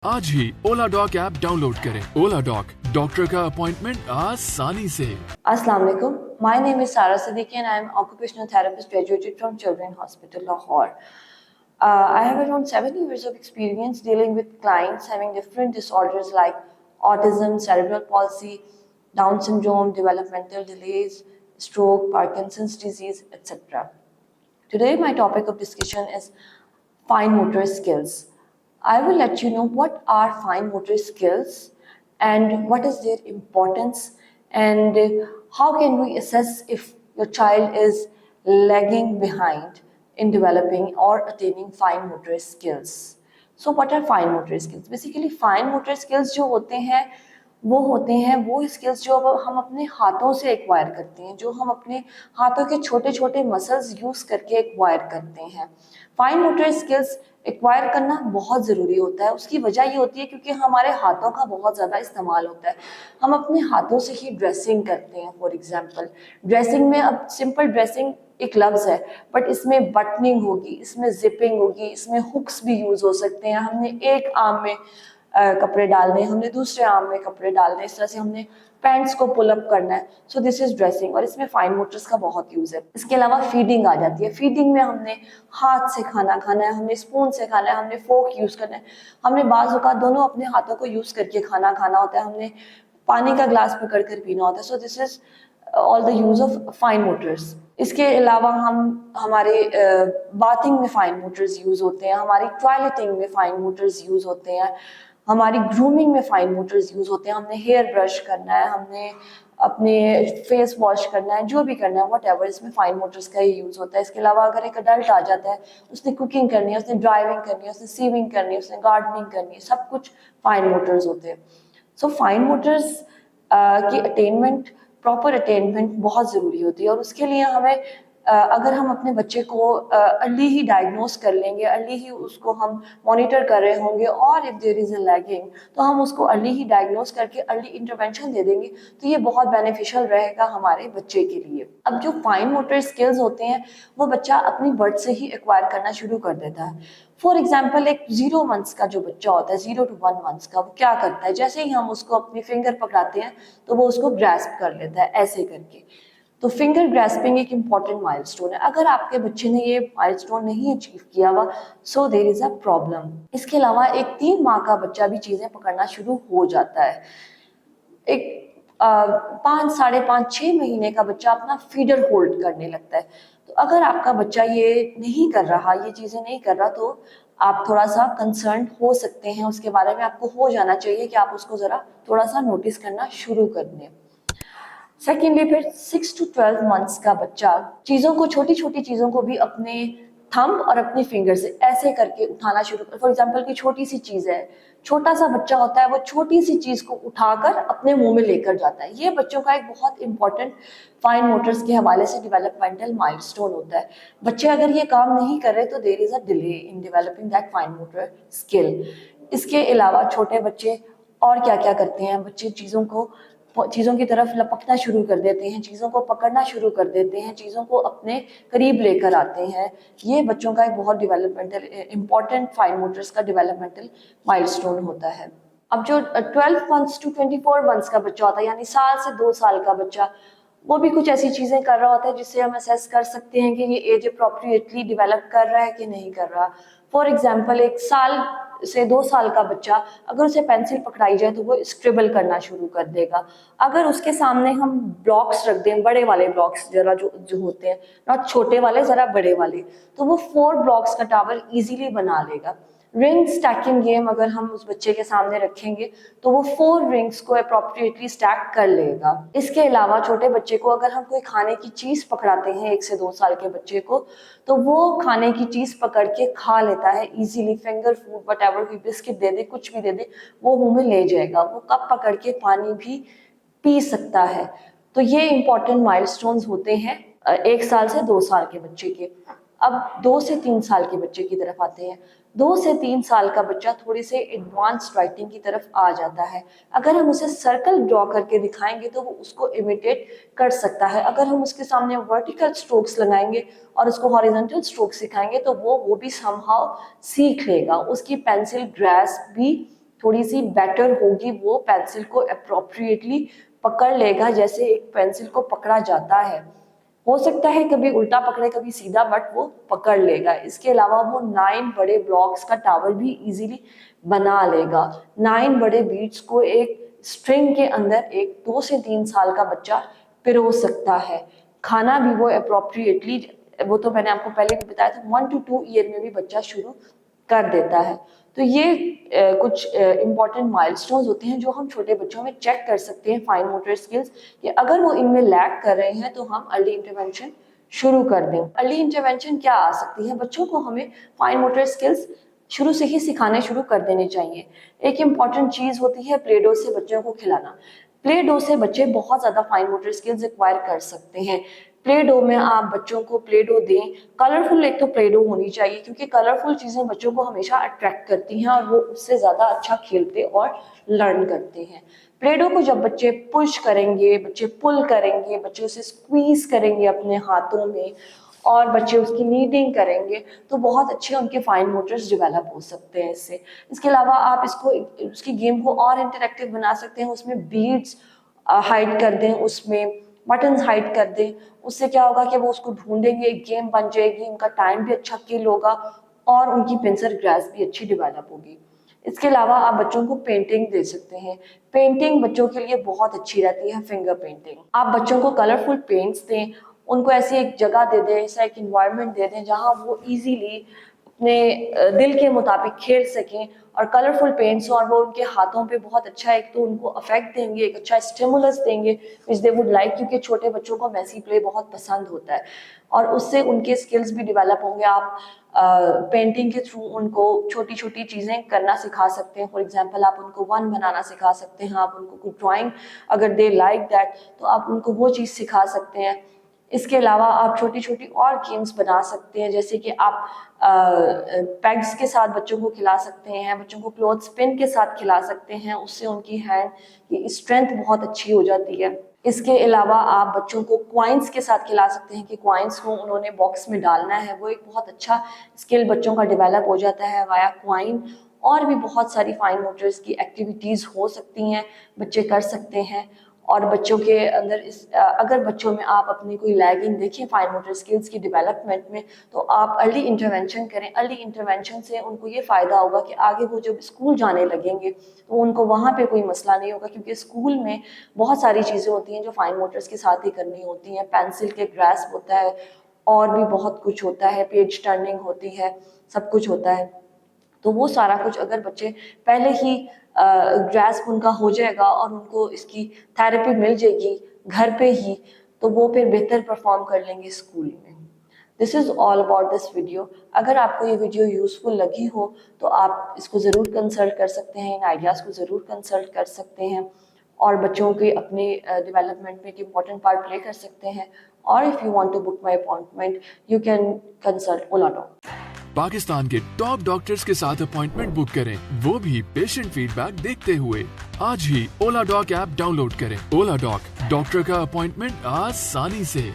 आज ही ओला dock app download करें। ओला dock, doctor का अपॉइंटमेंट आसानी से। Assalamu alaikum. My name is Sara Siddiqui and I am occupational therapist graduated from Children's Hospital Lahore. I have around 7 years of experience dealing with clients having different disorders like autism, cerebral palsy, Down syndrome, developmental delays, stroke, Parkinson's disease, etc. Today my topic of discussion is fine motor skills. I will let you know what are fine motor skills and what is their importance and how can we assess if your child is lagging behind in developing or attaining fine motor skills. So what are fine motor skills? Basically fine motor skills जो होते हैं वो skills जो हम अपने हाथों से acquire करते हैं, जो हम अपने हाथों के छोटे छोटे मसल्स यूज करके एक्वायर करते हैं। फाइन मोटर स्किल्स एक्वायर करना बहुत ज़रूरी होता है। उसकी वजह ये होती है क्योंकि हमारे हाथों का बहुत ज़्यादा इस्तेमाल होता है। हम अपने हाथों से ही ड्रेसिंग करते हैं। फॉर एग्जांपल ड्रेसिंग में, अब सिंपल ड्रेसिंग एक लफ्ज़ है बट इसमें बटनिंग होगी, इसमें जिपिंग होगी, इसमें हुक्स भी यूज़ हो सकते हैं। हमने एक आर्म में कपड़े डालने, हमने दूसरे आर्म में कपड़े डालने, इस तरह से हमने पैंट्स को पुल अप करना है। सो दिस इज ड्रेसिंग और इसमें फाइन मोटर्स का बहुत यूज है। इसके अलावा फीडिंग आ जाती है। फीडिंग में हमने हाथ से खाना खाना है, हमने स्पून से खाना है, हमने फोक यूज करना है, हमने बाज़ औक़ात दोनों अपने हाथों को यूज करके खाना खाना होता है, हमने पानी का ग्लास पकड़ कर पीना होता है। So this is all the use of fine Motors. इसके अलावा हमारे बाथिंग में फाइन मोटर्स यूज होते हैं, हमारी टॉयलेटिंग में फाइन मोटर्स यूज होते हैं, हमारी ग्रूमिंग में फाइन मोटर्स यूज होते हैं। हमने हेयर ब्रश करना है, हमने अपने फेस वॉश करना है, जो भी करना है व्हाटएवर, इसमें फाइन मोटर्स का ही यूज होता है। इसके अलावा अगर एक अडल्ट आ जाता है, उसने कुकिंग करनी है, उसने ड्राइविंग करनी है, उसने सीविंग करनी है, उसने गार्डनिंग करनी है, सब कुछ फाइन मोटर्स होते हैं। सो फाइन मोटर्स की अटेनमेंट, प्रॉपर अटेनमेंट बहुत ज़रूरी होती है और उसके लिए हमें अगर हम अपने बच्चे को अर्ली ही डायग्नोस कर लेंगे, अर्ली ही उसको हम मॉनिटर कर रहे होंगे और if there is a lagging तो हम उसको अर्ली ही डायग्नोस करके अर्ली इंटरवेंशन दे देंगे, तो ये बहुत बेनिफिशियल रहेगा हमारे बच्चे के लिए। अब जो फाइन मोटर स्किल्स होते हैं वो बच्चा अपनी बर्थ से ही एक्वायर करना शुरू कर देता है। फॉर एग्जाम्पल एक 0 मंथ्स का जो बच्चा होता है, 0 to 1 मंथ्स का, वो क्या करता है, जैसे ही हम उसको अपनी फिंगर पकड़ाते हैं तो वो उसको ग्रैस्प कर लेता है ऐसे करके। तो फिंगर ग्रैस्पिंग एक इम्पॉर्टेंट माइलस्टोन है। अगर आपके बच्चे ने ये माइलस्टोन नहीं अचीव किया हुआ, so there is a problem. इसके अलावा एक 3 माह का बच्चा भी चीजें पकड़ना शुरू हो जाता है। एक 5, 5.5, 6 महीने का बच्चा अपना फीडर होल्ड करने लगता है। तो अगर आपका बच्चा ये नहीं कर रहा, ये चीजें नहीं कर रहा, तो आप थोड़ा सा कंसर्न हो सकते हैं। उसके बारे में आपको हो जाना चाहिए कि आप उसको जरा थोड़ा सा नोटिस करना शुरू कर दें। सेकेंडली फिर 6 to 12 मंथ्स का बच्चा चीज़ों को, छोटी छोटी चीज़ों को भी अपने थंब और अपनी फिंगर से ऐसे करके उठाना शुरू कर। फॉर एग्जाम्पल की छोटी सी चीज़ है, छोटा सा बच्चा होता है, वो छोटी सी चीज़ को उठाकर अपने मुंह में लेकर जाता है। ये बच्चों का एक बहुत इंपॉर्टेंट फाइन मोटर्स के हवाले से डेवलपमेंटल माइलस्टोन होता है। बच्चे अगर ये काम नहीं कर रहे तो there is a delay in developing that fine motor skill. इसके अलावा छोटे बच्चे और क्या क्या करते हैं, बच्चे चीज़ों की तरफ लपकना शुरू कर देते हैं, चीज़ों को पकड़ना शुरू कर देते हैं, चीज़ों को अपने करीब लेकर आते हैं। ये बच्चों का एक बहुत डेवलपमेंटल इंपॉर्टेंट फाइन मोटर्स का डेवलपमेंटल माइलस्टोन होता है। अब जो 12 मंथ्स टू 24 मंथ्स का बच्चा होता है, यानी साल से 2 साल का बच्चा, वो भी कुछ ऐसी चीज़ें कर रहा होता है जिससे हम असेस कर सकते हैं कि ये एज अप्रोप्रिएटली डेवलप कर रहा है कि नहीं कर रहा। फॉर एग्जाम्पल 1 साल से 2 साल का बच्चा, अगर उसे पेंसिल पकड़ाई जाए तो वो स्क्रिबल करना शुरू कर देगा। अगर उसके सामने हम ब्लॉक्स रख दें, बड़े वाले ब्लॉक्स जरा जो होते हैं, नॉट छोटे वाले, जरा बड़े वाले, तो वो 4 ब्लॉक्स का टावर इजीली बना लेगा। रिंग स्टैकिंग गेम अगर हम उस बच्चे के सामने रखेंगे तो वो 4 रिंग्स को अप्रोप्रिएटली स्टैक कर लेगा। इसके अलावा छोटे बच्चे को अगर हम कोई खाने की चीज पकड़ाते हैं, 1 से 2 साल के बच्चे को, तो वो खाने की चीज पकड़ के खा लेता है इजीली। फिंगर फूड वटएवर, कोई बिस्किट दे दे, कुछ भी दे दे, वो मुंह में ले जाएगा। वो कप पकड़ के पानी भी पी सकता है। तो ये इंपॉर्टेंट माइलस्टोन्स होते हैं 1 साल से 2 साल के बच्चे के। अब 2 से 3 साल के बच्चे की तरफ आते हैं। 2 से 3 साल का बच्चा थोड़ी से एडवांस राइटिंग की तरफ आ जाता है। अगर हम उसे सर्कल ड्रॉ करके दिखाएंगे तो वो उसको इमिटेट कर सकता है। अगर हम उसके सामने वर्टिकल स्ट्रोक्स लगाएंगे और उसको हॉरिजॉन्टल स्ट्रोक्स सिखाएंगे तो वो भी समहाउ सीख लेगा। उसकी पेंसिल ग्रास्प भी थोड़ी सी बेटर होगी, वो पेंसिल को अप्रोप्रिएटली पकड़ लेगा जैसे एक पेंसिल को पकड़ा जाता है। हो सकता है कभी उल्टा पकड़े कभी सीधा, बट वो पकड़ लेगा। इसके अलावा वो 9 बड़े ब्लॉक्स का टावर भी इजीली बना लेगा। 9 बड़े बीड्स को एक स्ट्रिंग के अंदर एक 2 से 3 साल का बच्चा पिरो सकता है। खाना भी वो अप्रोप्रिएटली, वो तो मैंने आपको पहले भी बताया था, 1 to 2 ईयर में भी बच्चा शुरू कर देता है। तो ये कुछ इम्पॉर्टेंट माइलस्टोन्स होते हैं जो हम छोटे बच्चों में चेक कर सकते हैं फाइन मोटर स्किल्स, कि अगर वो इनमें लैक कर रहे हैं तो हम अर्ली इंटरवेंशन शुरू कर दें। अर्ली इंटरवेंशन क्या आ सकती है? बच्चों को हमें फाइन मोटर स्किल्स शुरू से ही सिखाने शुरू कर देने चाहिए। एक इम्पॉर्टेंट चीज होती है प्ले डो से बच्चों को खिलाना। प्ले डो से बच्चे बहुत ज्यादा फाइन मोटर स्किल्स एक्वायर कर सकते हैं। प्ले डो में आप बच्चों को प्ले डो दें, कलरफुल एक तो प्ले डो होनी चाहिए, क्योंकि कलरफुल चीजें बच्चों को हमेशा अट्रैक्ट करती हैं और वो उससे ज्यादा अच्छा खेलते और लर्न करते हैं। प्ले डो को जब बच्चे पुश करेंगे, बच्चे पुल करेंगे, बच्चे उसे स्क्वीज करेंगे अपने हाथों में और बच्चे उसकी नीडिंग करेंगे, तो बहुत अच्छे उनके फाइन मोटर्स डेवलप हो सकते हैं इससे। इसके अलावा आप इसको, उसकी गेम को और इंटरेक्टिव बना सकते हैं। उसमें बीड्स हाइड कर दें, उसमें बटन्स हाइड कर दें। उससे क्या होगा कि वो उसको ढूंढेंगे, एक गेम बन जाएगी, उनका टाइम भी अच्छा किल होगा और उनकी पिंसर ग्रास भी अच्छी डेवलप होगी। इसके अलावा आप बच्चों को पेंटिंग दे सकते हैं। पेंटिंग बच्चों के लिए बहुत अच्छी रहती है, फिंगर पेंटिंग। आप बच्चों को कलरफुल पेंट्स दें, उनको ऐसी एक जगह दे दें, ऐसा एक इन्वायरमेंट दे दें जहाँ वो इजीली अपने दिल के मुताबिक खेल सकें और कलरफुल पेंट्स, और वो उनके हाथों पे बहुत अच्छा, एक तो उनको अफेक्ट देंगे, एक अच्छा स्टिमुलस देंगे विच दे वुड लाइक, क्योंकि छोटे बच्चों को मैसी प्ले बहुत पसंद होता है और उससे उनके स्किल्स भी डेवलप होंगे। आप पेंटिंग के थ्रू उनको छोटी छोटी चीज़ें करना सिखा सकते हैं। फॉर एग्जांपल आप उनको वन बनाना सिखा सकते हैं, आप उनको कुछ ड्राइंग, अगर दे लाइक दैट तो आप उनको वो चीज़ सिखा सकते हैं। इसके अलावा आप छोटी छोटी और गेम्स बना सकते हैं, जैसे कि आप पैग्स के साथ बच्चों को खिला सकते हैं, बच्चों को क्लॉथ स्पिन के साथ खिला सकते हैं, उससे उनकी हैंड की स्ट्रेंथ बहुत अच्छी हो जाती है। इसके अलावा आप बच्चों को क्वाइंस के साथ खिला सकते हैं कि क्वाइंस को उन्होंने बॉक्स में डालना है, वो एक बहुत अच्छा स्किल बच्चों का डेवलप हो जाता है वाया क्वाइन। और भी बहुत सारी फाइन मोटर्स की एक्टिविटीज़ हो सकती हैं, बच्चे कर सकते हैं। और बच्चों के अंदर अगर बच्चों में आप अपनी कोई लैगिंग देखें फाइन मोटर स्किल्स की डेवलपमेंट में, तो आप अर्ली इंटरवेंशन करें। अर्ली इंटरवेंशन से उनको ये फ़ायदा होगा कि आगे वो जब स्कूल जाने लगेंगे तो उनको वहाँ पे कोई मसला नहीं होगा, क्योंकि स्कूल में बहुत सारी चीज़ें होती हैं जो फाइन मोटर्स के साथ ही करनी होती हैं। पेंसिल के ग्रास्प होता है और भी बहुत कुछ होता है, पेज टर्निंग होती है, सब कुछ होता है। तो वो सारा कुछ अगर बच्चे पहले ही ग्रास्प उनका हो जाएगा और उनको इसकी थेरेपी मिल जाएगी घर पे ही, तो वो फिर बेहतर परफॉर्म कर लेंगे स्कूल में। This is all about this video. अगर आपको ये वीडियो यूज़फुल लगी हो तो आप इसको ज़रूर कंसल्ट कर सकते हैं, इन आइडियाज़ को ज़रूर कंसल्ट कर सकते हैं और बच्चों के अपने डेवलपमेंट में एक इम्पॉर्टेंट पार्ट प्ले कर सकते हैं। और if you want to book my appointment you can consult Oladoc. Pakistan के टॉप डॉक्टर्स के साथ अपॉइंटमेंट बुक करें, वो भी पेशेंट फीडबैक देखते हुए। आज ही ओला डॉक ऐप डाउनलोड करें। ओला डॉक, डॉक्टर का अपॉइंटमेंट आसानी से।